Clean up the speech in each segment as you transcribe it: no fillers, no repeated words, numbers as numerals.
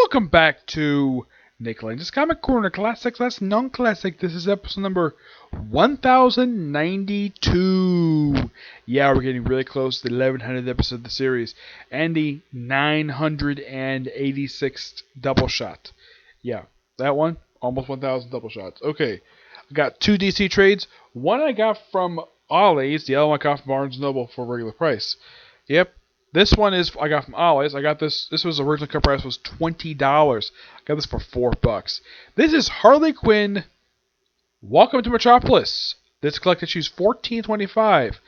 Welcome back to Nick Lenz's Comic Corner, Classics Less Non-Classic. This is episode number 1092. Yeah, we're getting really close to the 1100th episode of the series, and the 986th Doubleshot. Yeah, that one, almost 1000 Doubleshots. Okay, I got two DC trades. One I got from Ollie's, the other one I got from Barnes & Noble for a regular price. Yep. This one I got from Ollie's. I got this. This was the original cut price was $20. I got this for $4. This is Harley Quinn. Welcome to Metropolis. This collect issues 1425.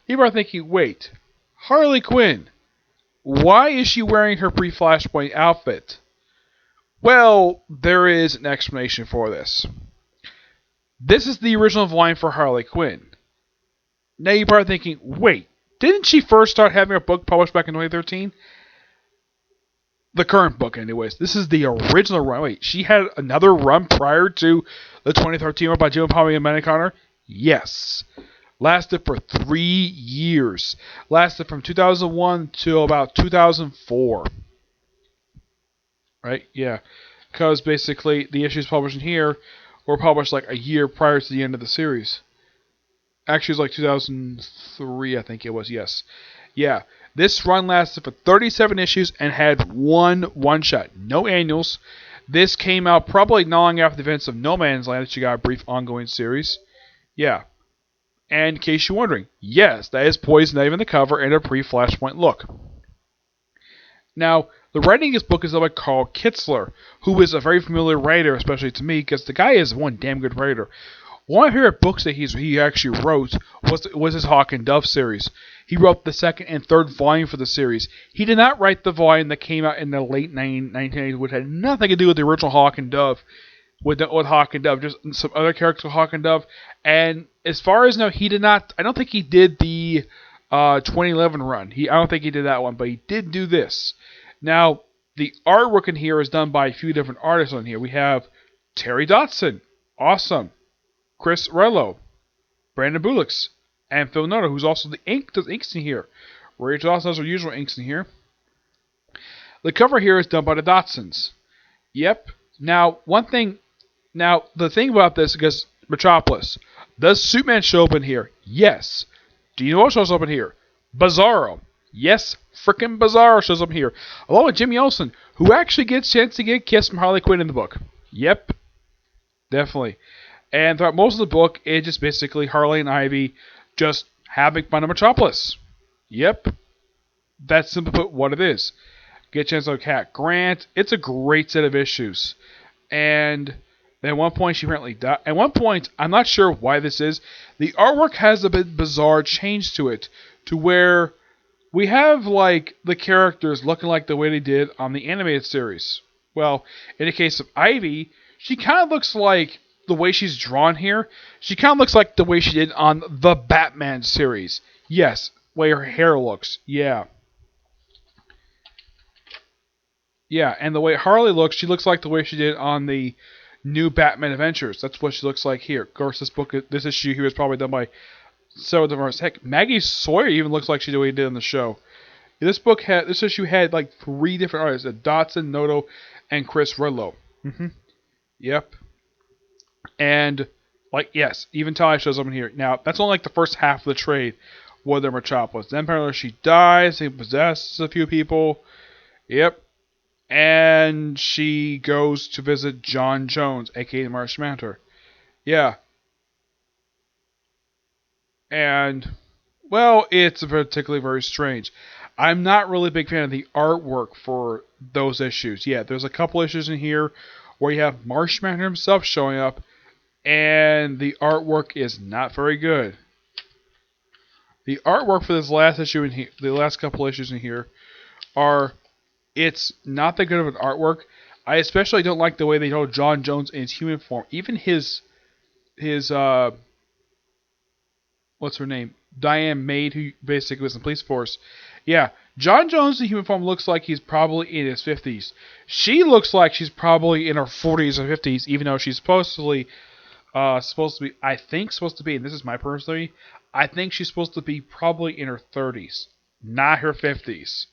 You are thinking, wait, Harley Quinn. Why is she wearing her pre-Flashpoint outfit? Well, there is an explanation for this. This is the original line for Harley Quinn. Now you're probably thinking, wait. Didn't she first start having a book published back in 2013? The current book, anyways. This is the original run. Wait, she had another run prior to the 2013 one by Jim Palmy and Manny Connor? Yes. Lasted for 3 years. Lasted from 2001 to about 2004. Right? Yeah. Because basically, the issues published in here were published like a year prior to the end of the series. Actually, it was like 2003, I think it was, yes. Yeah, this run lasted for 37 issues and had one-shot. No annuals. This came out probably not long after the events of No Man's Land, that you got a brief ongoing series. Yeah. And in case you're wondering, yes, that is Poison Ivy in the cover and a pre-Flashpoint look. Now, the writing of this book is done by Carl Kitzler, who is a very familiar writer, especially to me, because the guy is one damn good writer. One of my favorite books that he actually wrote was his Hawk and Dove series. He wrote the second and third volume for the series. He did not write the volume that came out in the late 1980s, which had nothing to do with the original Hawk and Dove, with Hawk and Dove, just some other characters with Hawk and Dove. And as far as I know, he did not. I don't think he did the 2011 run. I don't think he did that one, but he did do this. Now, the artwork in here is done by a few different artists on here. We have Terry Dodson, awesome. Chris Rello, Brandon Bullox, and Phil Noto, who's also the inks in here. Rachel also has her usual inks in here. The cover here is done by the Dodsons. Yep. Now, the thing about this, because Metropolis, does Superman show up in here? Yes. Do you know what shows up in here? Bizarro. Yes, frickin' Bizarro shows up here. Along with Jimmy Olsen, who actually gets a chance to get a kiss from Harley Quinn in the book. Yep. Definitely. And throughout most of the book, it's just basically Harley and Ivy just having fun in Metropolis. Yep. That's simply put what it is. Get a chance to look at Grant. It's a great set of issues. And at one point, she apparently died. At one point, I'm not sure why this is, the artwork has a bit bizarre change to it, to where we have like the characters looking like the way they did on the animated series. Well, in the case of Ivy, she kind of looks like the way she's drawn here, she kind of looks like the way she did on the Batman series. Yes, the way her hair looks. Yeah. Yeah, and the way Harley looks, she looks like the way she did on the new Batman Adventures. That's what she looks like here. Of course, this issue here was probably done by several different artists. Heck, Maggie Sawyer even looks like she did what he did in the show. This issue had like 3 different artists: Dodson, Noto, and Chris Redlow. Yep. And, like, yes, even Talia shows up in here. Now, that's only like the first half of the trade with the Metropolis. Then apparently she dies, he possesses a few people. Yep. And she goes to visit John Jones, aka the Martian Manhunter. Yeah. And, well, it's particularly very strange. I'm not really a big fan of the artwork for those issues. Yeah, there's a couple issues in here where you have Martian Manhunter himself showing up, and the artwork is not very good. The artwork for this last issue in here, the last couple issues in here, it's not that good of an artwork. I especially don't like the way they show John Jones in his human form. Even his what's her name? Diane Maid, who basically was in the police force. Yeah, John Jones in human form looks like he's probably in his 50s. She looks like she's probably in her 40s or 50s, even though she's supposedly be, and this is my personal theory, I think she's supposed to be probably in her 30s, not her 50s.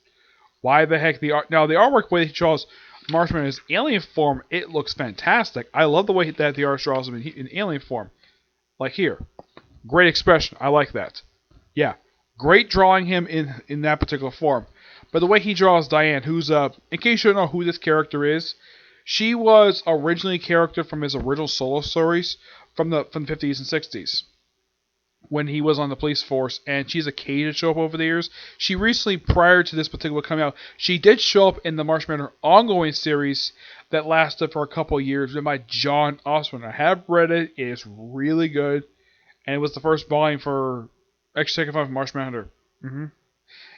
Why the heck the art? Now the artwork way he draws Marshman in his alien form, it looks fantastic. I love the way that the artist draws him in alien form. Like here. Great expression. I like that. Yeah. Great drawing him in that particular form. But the way he draws Diane, who's, in case you don't know who this character is, she was originally a character from his original solo stories from the 50s and 60s. When he was on the police force, and she's occasionally show up over the years. She recently, prior to this particular coming out, she did show up in the Martian Manhunter ongoing series that lasted for a couple of years, written by John Osborne. I have read it; it is really good, and it was the first volume for second volume for Martian Manhunter.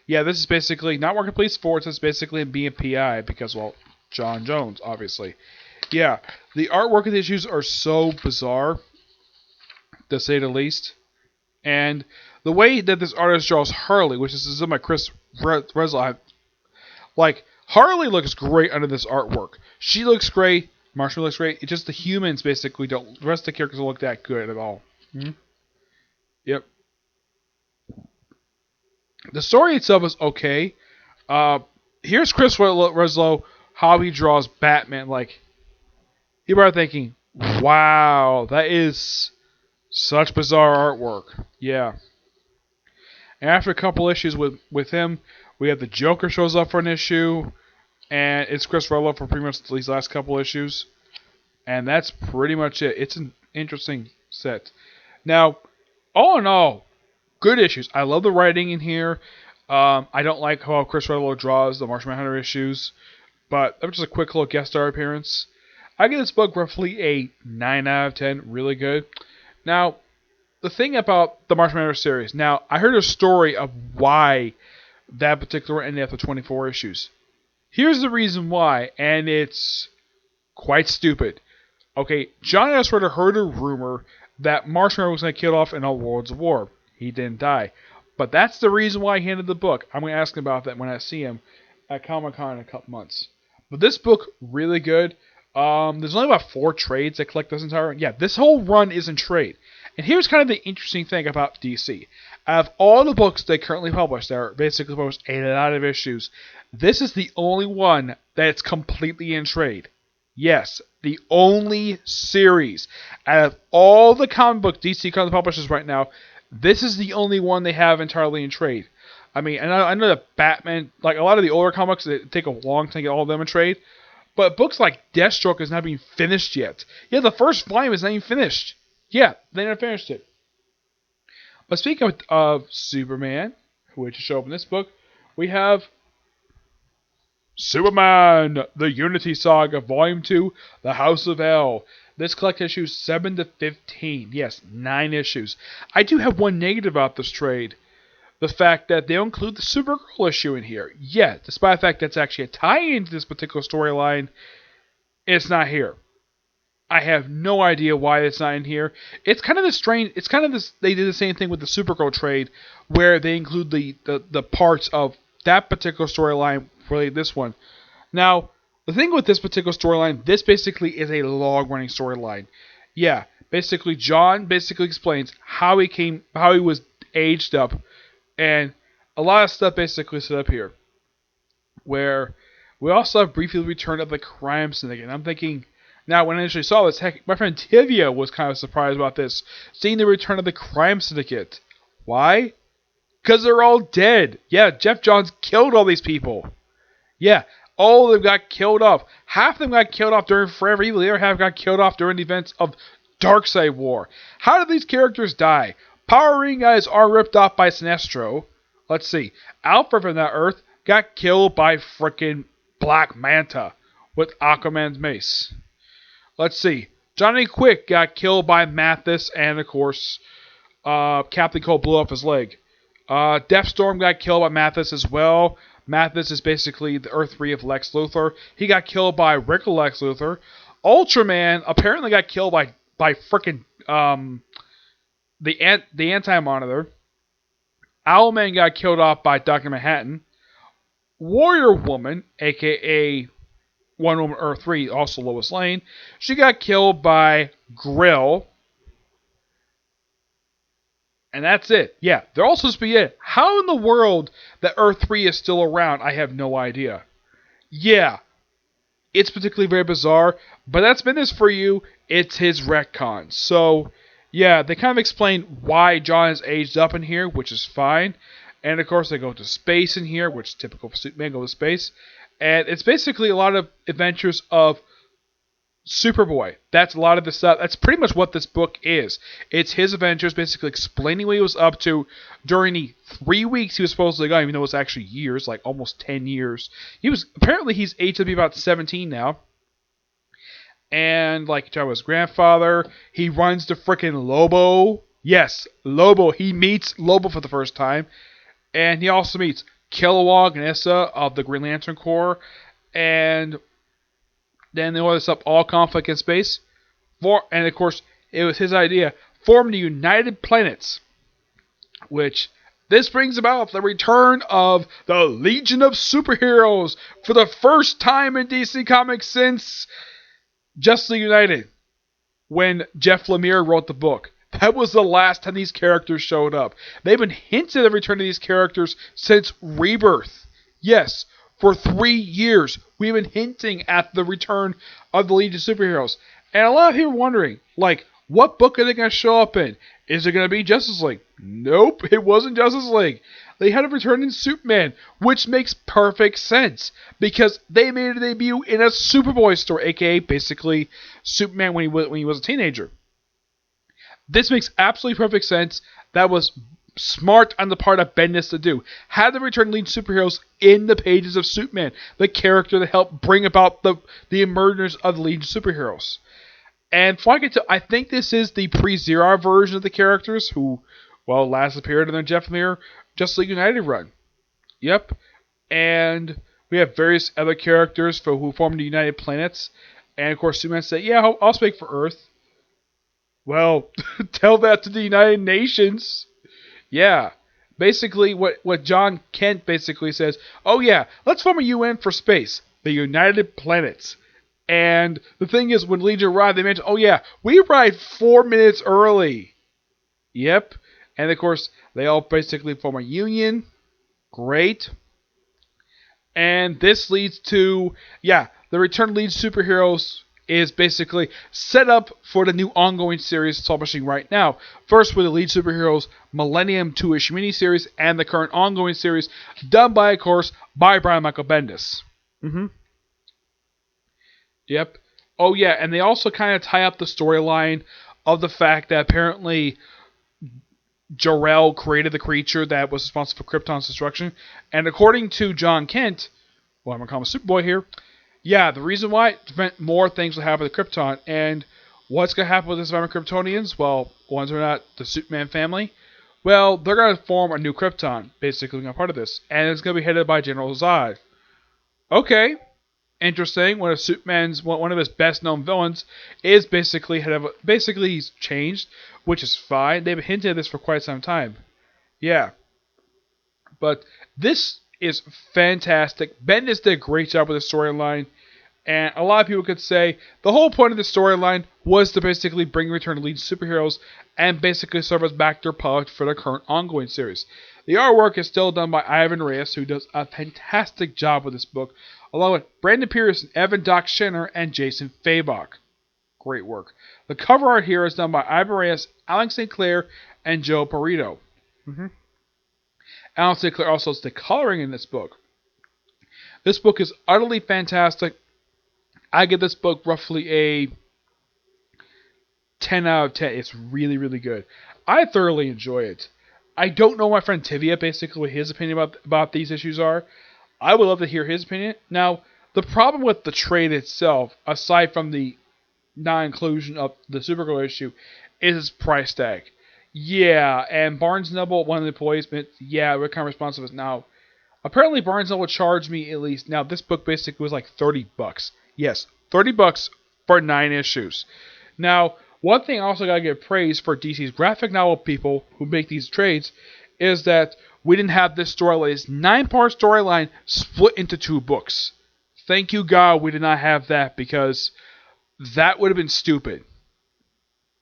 Yeah, this is basically not working police force; it's basically being PI because, well, John Jones, obviously. Yeah, the artwork of the issues are so bizarre, to say the least. And the way that this artist draws Harley, which is done by Chris Reslow, like, Harley looks great under this artwork. She looks great. Marshall looks great. It's just the humans basically don't. The rest of the characters don't look that good at all. Yep. The story itself is okay. Here's Chris Reslow, how he draws Batman. Like, people are thinking, wow, that is such bizarre artwork. Yeah. And after a couple issues with him, we have the Joker shows up for an issue, and it's Chris Reslow for pretty much these last couple issues. And that's pretty much it. It's an interesting set. Now, all in all, good issues. I love the writing in here. I don't like how Chris Reslow draws the Martian Manhunter issues, but that was just a quick little guest star appearance. I give this book roughly a 9 out of 10. Really good. Now, the thing about the Martian Manhunter series. Now, I heard a story of why that particular ended after 24 issues. Here's the reason why, and it's quite stupid. Okay, John Ostrander heard a rumor that Martian Manhunter was going to kill off in all Worlds of War. He didn't die. But that's the reason why he ended the book. I'm going to ask him about that when I see him at Comic-Con in a couple months. But this book, really good. There's only about 4 trades that collect this entire run. Yeah, this whole run is in trade. And here's kind of the interesting thing about DC. Out of all the books they currently publish, that are basically published a lot of issues, this is the only one that's completely in trade. Yes, the only series. Out of all the comic book DC comic publishers right now, this is the only one they have entirely in trade. I mean, and I know that Batman, like a lot of the older comics, it take a long time to get all of them in trade. But books like Deathstroke is not being finished yet. Yeah, the first volume is not even finished. Yeah, they never finished it. But speaking of Superman, which is shown up in this book, we have Superman, the Unity Saga, Volume 2, The House of L. This collects issues 7 to 15. Yes, 9 issues. I do have one negative about this trade. The fact that they don't include the Supergirl issue in here. Yeah, despite the fact that's actually a tie-in to this particular storyline, it's not here. I have no idea why it's not in here. It's kind of this strange. It's kind of this. They did the same thing with the Supergirl trade, where they include the parts of that particular storyline for this one. Now, the thing with this particular storyline, this basically is a long-running storyline. Yeah, basically, John basically explains how he was aged up, and a lot of stuff basically set up here. Where we also have briefly the return of the crime syndicate. And I'm thinking. Now, when I initially saw this, heck, my friend Tivia was kind of surprised about this, seeing the return of the crime syndicate. Why? Because they're all dead. Yeah, Jeff Johns killed all these people. Yeah, all of them got killed off. Half of them got killed off during Forever Evil. The other half got killed off during the events of Darkseid War. How did these characters die? Power Ring guys are ripped off by Sinestro. Let's see. Alfred from that Earth got killed by frickin' Black Manta with Aquaman's mace. Let's see. Johnny Quick got killed by Mathis, and of course, Captain Cold blew up his leg. Deathstorm got killed by Mathis as well. Mathis is basically the Earth 3 of Lex Luthor. He got killed by Rick Lex Luthor. Ultraman apparently got killed by frickin' the Anti-Monitor. Owlman got killed off by Dr. Manhattan. Warrior Woman, aka Wonder Woman Earth 3, also Lois Lane, she got killed by Grill. And that's it. Yeah, they're all supposed to be it. How in the world that Earth 3 is still around, I have no idea. Yeah. It's particularly very bizarre, but that's Bendis for you. It's his retcon. So, yeah, they kind of explain why John has aged up in here, which is fine. And of course, they go to space in here, which is typical for Superman, go to space. And it's basically a lot of adventures of Superboy. That's a lot of the stuff. That's pretty much what this book is. It's his adventures, basically explaining what he was up to during the 3 weeks he was supposedly gone, even though it was actually years, like almost 10 years. He's aged to be about 17 now. And like he talked about his grandfather, he runs the frickin' Lobo. Yes, Lobo. He meets Lobo for the first time. And he also meets Kilowog and Issa of the Green Lantern Corps. And then they order up all conflict in space. And of course, it was his idea. Form the United Planets. Which, this brings about the return of the Legion of Superheroes for the first time in DC Comics since Justice League United. When Jeff Lemire wrote the book. That was the last time these characters showed up. They've been hinted at the return of these characters since Rebirth. Yes, for 3 years, we've been hinting at the return of the Legion of Superheroes. And a lot of people are wondering, like, what book are they going to show up in? Is it going to be Justice League? Nope, it wasn't Justice League. They had a return in Superman, which makes perfect sense. Because they made a debut in a Superboy story, aka basically Superman when he was a teenager. This makes absolutely perfect sense. That was smart on the part of Bendis to do. Had the return lead superheroes in the pages of Superman, the character that helped bring about the emergence of the Legion of Superheroes. And before I get to, I think this is the pre-Zero version of the characters who, well, last appeared in the Jeff Lemire Justice League United run. Yep. And we have various other characters who form the United Planets. And of course, Superman said, yeah, I'll speak for Earth. Well, tell that to the United Nations. Yeah. Basically, what John Kent basically says, oh yeah, let's form a UN for space. The United Planets. And the thing is, when Legion arrived, they mentioned, oh yeah, we arrived 4 minutes early. Yep. And of course, they all basically form a union. Great. And this leads to, yeah, the return of Legion superheroes is basically set up for the new ongoing series it's publishing right now. First with the Legion Superheroes Millennium 2-issue miniseries and the current ongoing series done by, of course, by Brian Michael Bendis. Yep. Oh yeah, and they also kind of tie up the storyline of the fact that apparently Jor-El created the creature that was responsible for Krypton's destruction. And according to John Kent, well, I'm going to call him Superboy here, yeah, the reason why, to prevent more things will happen to Krypton. And what's going to happen with this environment of Kryptonians? Well, ones who are not the Superman family, well, they're going to form a new Krypton, basically being a part of this. And it's going to be headed by General Zod. Okay, interesting. One of Superman's, one of his best-known villains is basically he's changed, which is fine. They've hinted at this for quite some time. Yeah. But this is fantastic. Bendis did a great job with the storyline. And a lot of people could say the whole point of the storyline was to basically bring return to Legion superheroes and basically serve as backdoor product for the current ongoing series. The artwork is still done by Ivan Reyes, who does a fantastic job with this book, along with Brandon Pearson, Evan Doc Schenner, and Jason Fabok. Great work. The cover art here is done by Ivan Reyes, Alex St. Clair, and Joe Perito. Alex St. Clair also does the coloring in this book. This book is utterly fantastic. I give this book roughly a 10 out of 10. It's really, really good. I thoroughly enjoy it. I don't know my friend Tivia, basically, what his opinion about these issues are. I would love to hear his opinion. Now, the problem with the trade itself, aside from the non-inclusion of the Supergirl issue, is its price tag. Yeah, and Barnes & Noble, one of the employees, yeah, we're kind of responsive as now. Apparently, Barnes & Noble charged me at least, now this book basically was like $30. Yes, $30 for 9 issues. Now, one thing I also gotta give praise for DC's graphic novel people who make these trades is that we didn't have this storyline, this 9-part storyline split into 2 books. Thank you, God, we did not have that, because that would have been stupid.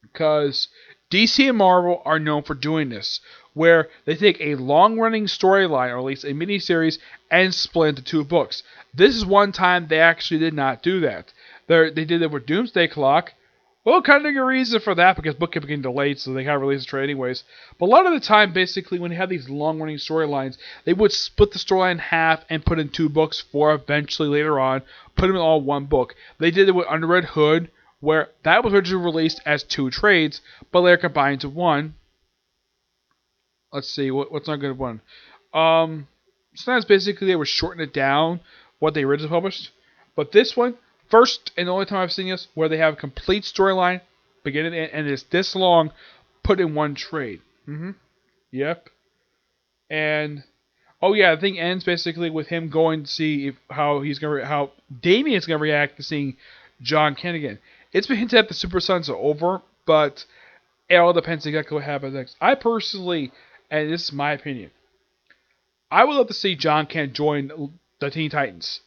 Because DC and Marvel are known for doing this, where they take a long-running storyline, or at least a miniseries, and split into 2 books. This is one time they actually did not do that. They did it with Doomsday Clock. Well, kind of a reason for that, because the book kept getting delayed, so they kind of released the trade anyways. But a lot of the time, basically, when they have these long-running storylines, they would split the storyline in half and put in 2 books for eventually later on, put them in all one book. They did it with Under Red Hood, where that was originally released as 2 trades, but later combined to 1. Let's see, what's not a good one? Sometimes basically they would shorten it down, what they originally published. But this one, first and the only time I've seen this, where they have a complete storyline, beginning to end, and it's this long, put in 1 trade. Yep. And, oh yeah, the thing ends basically with him going to see how Damien's gonna react to seeing John Kent again. It's been hinted at the Super Sons are over, but it all depends exactly what happens next. I personally, and this is my opinion, I would love to see John Kent join the Teen Titans.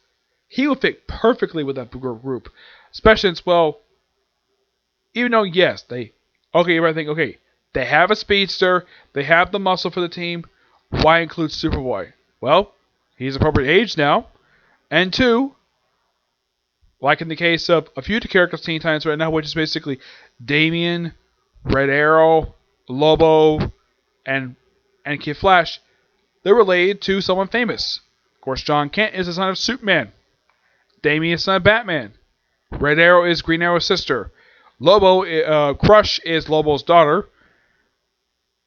He would fit perfectly with that group. Especially since, well, even though, yes, you might think, okay, they have a speedster, they have the muscle for the team, why include Superboy? Well, he's appropriate age now, and 2, like in the case of a few characters Teen Titans right now, which is basically Damien, Red Arrow, Lobo, and Kid Flash, they're related to someone famous. Of course, John Kent is the son of Superman. Damien is the son of Batman. Red Arrow is Green Arrow's sister. Crush is Lobo's daughter.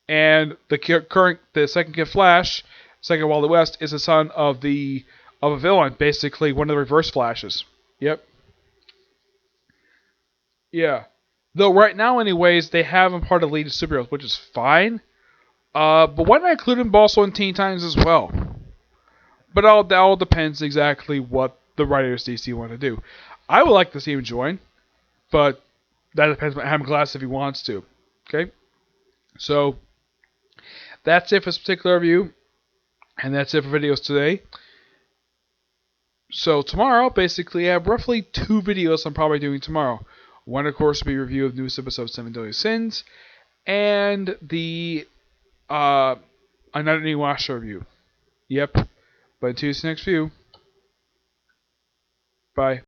And the second Kid Flash, second Wally West, is the son of a villain, basically one of the Reverse Flashes. Yep. Yeah. Though right now, anyways, they have him part of the lead of superheroes, which is fine. But why not include him also in Teen Titans as well? But that all depends exactly what the writers DC want to do. I would like to see him join, but that depends on Adam Glass if he wants to. Okay? So, that's it for this particular review. And that's it for videos today. So tomorrow, basically, I have roughly 2 videos I'm probably doing tomorrow. One, of course, will be a review of newest episode 7 Deadly Sins, and the another new Watch review. Yep. But until the next view. Bye.